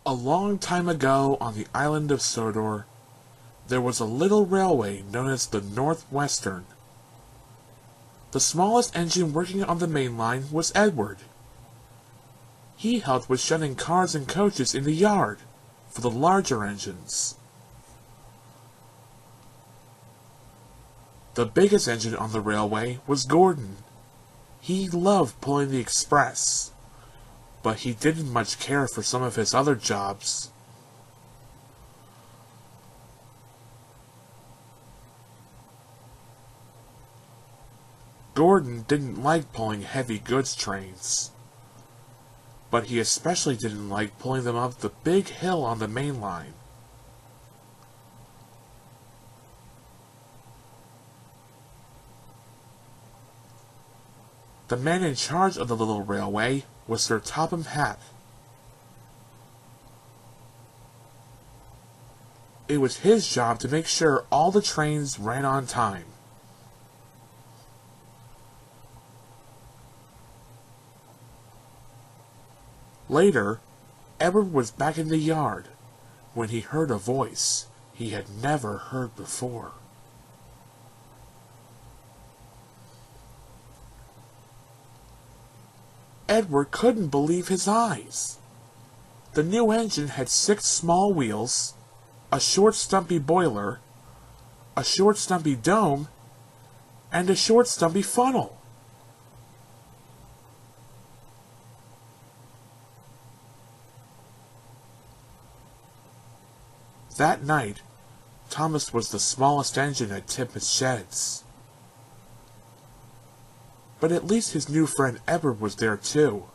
A long time ago on the island of Sodor, there was a little railway known as the Northwestern. The smallest engine working on the main line was Edward. He helped with shunting cars and coaches in the yard for the larger engines. The biggest engine on the railway was Gordon. He loved pulling the express, but he didn't much care for some of his other jobs. Gordon didn't like pulling heavy goods trains, but he especially didn't like pulling them up the big hill on the main line. The man in charge of the little railway was Sir Topham Hatt. It was his job to make sure all the trains ran on time. Later, Edward was back in the yard when he heard a voice he had never heard before. Edward couldn't believe his eyes. The new engine had 6 small wheels, a short stumpy boiler, a short stumpy dome, and a short stumpy funnel. That night, Thomas was the smallest engine at Tippett's sheds. But at least his new friend Edward was there too.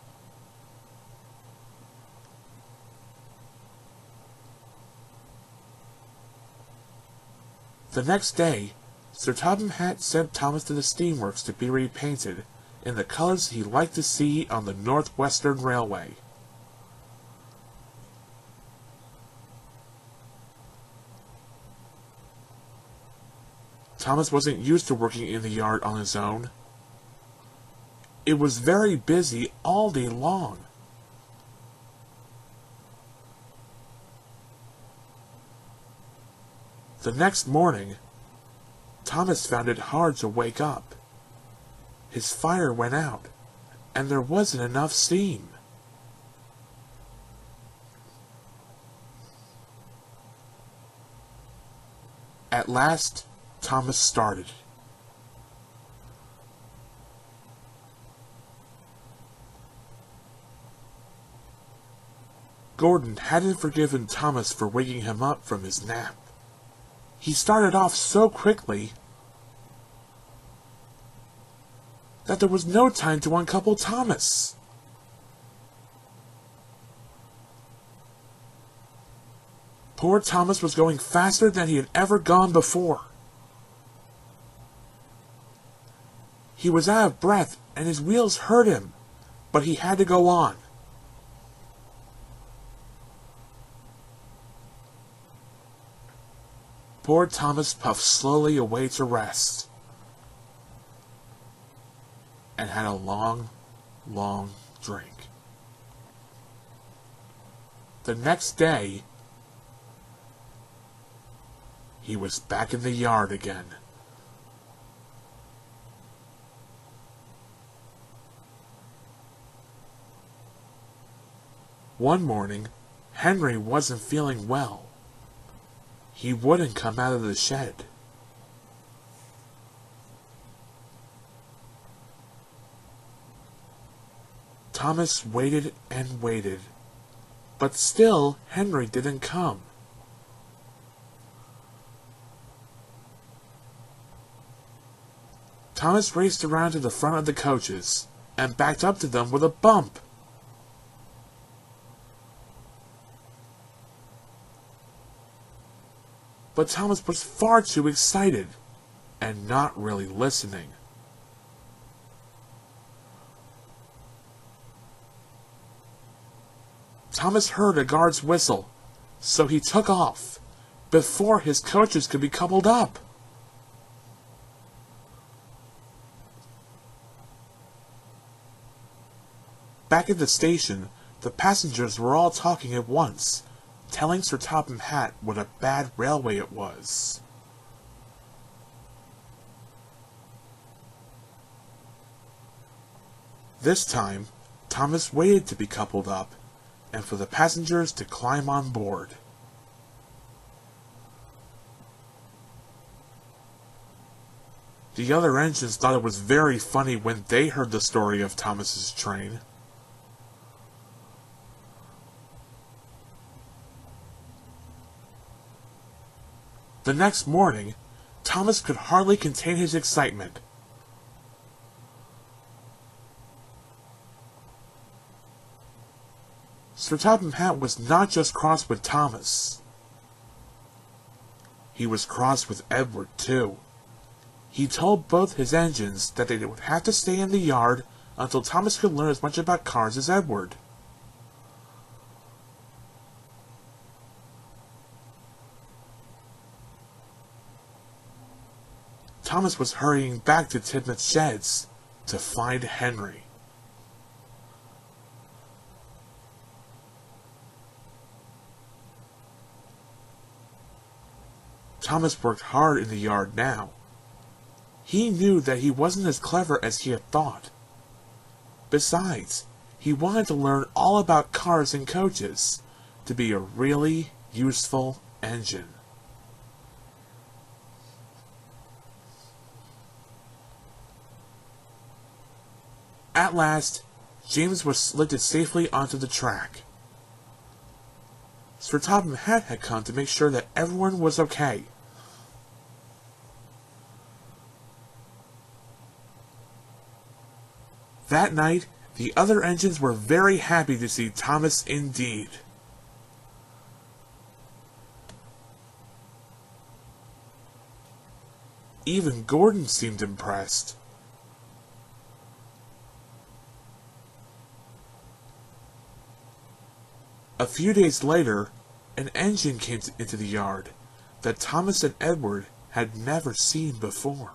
The next day, Sir Topham Hatt sent Thomas to the steamworks to be repainted in the colors he liked to see on the Northwestern Railway. Thomas wasn't used to working in the yard on his own. It was very busy all day long. The next morning, Thomas found it hard to wake up. His fire went out, and there wasn't enough steam. At last, Thomas started. Gordon hadn't forgiven Thomas for waking him up from his nap. He started off so quickly that there was no time to uncouple Thomas. Poor Thomas was going faster than he had ever gone before. He was out of breath and his wheels hurt him, but he had to go on. Poor Thomas puffed slowly away to rest, and had a long, long drink. The next day, he was back in the yard again. One morning, Henry wasn't feeling well. He wouldn't come out of the shed. Thomas waited and waited, but still Henry didn't come. Thomas raced around to the front of the coaches and backed up to them with a bump. But Thomas was far too excited and not really listening. Thomas heard a guard's whistle, so he took off before his coaches could be coupled up. Back at the station, The passengers were all talking at once, telling Sir Topham Hatt what a bad railway it was. This time, Thomas waited to be coupled up, and for the passengers to climb on board. The other engines thought it was very funny when they heard the story of Thomas's train. The next morning, Thomas could hardly contain his excitement. Sir Topham Hatt was not just cross with Thomas. He was cross with Edward, too. He told both his engines that they would have to stay in the yard until Thomas could learn as much about cars as Edward. Thomas was hurrying back to Tidmouth's sheds to find Henry. Thomas worked hard in the yard now. He knew that he wasn't as clever as he had thought. Besides, he wanted to learn all about cars and coaches to be a really useful engine. At last, James was lifted safely onto the track. Sir Topham Hatt had come to make sure that everyone was okay. That night, the other engines were very happy to see Thomas indeed. Even Gordon seemed impressed. A few days later, an engine came into the yard that Thomas and Edward had never seen before.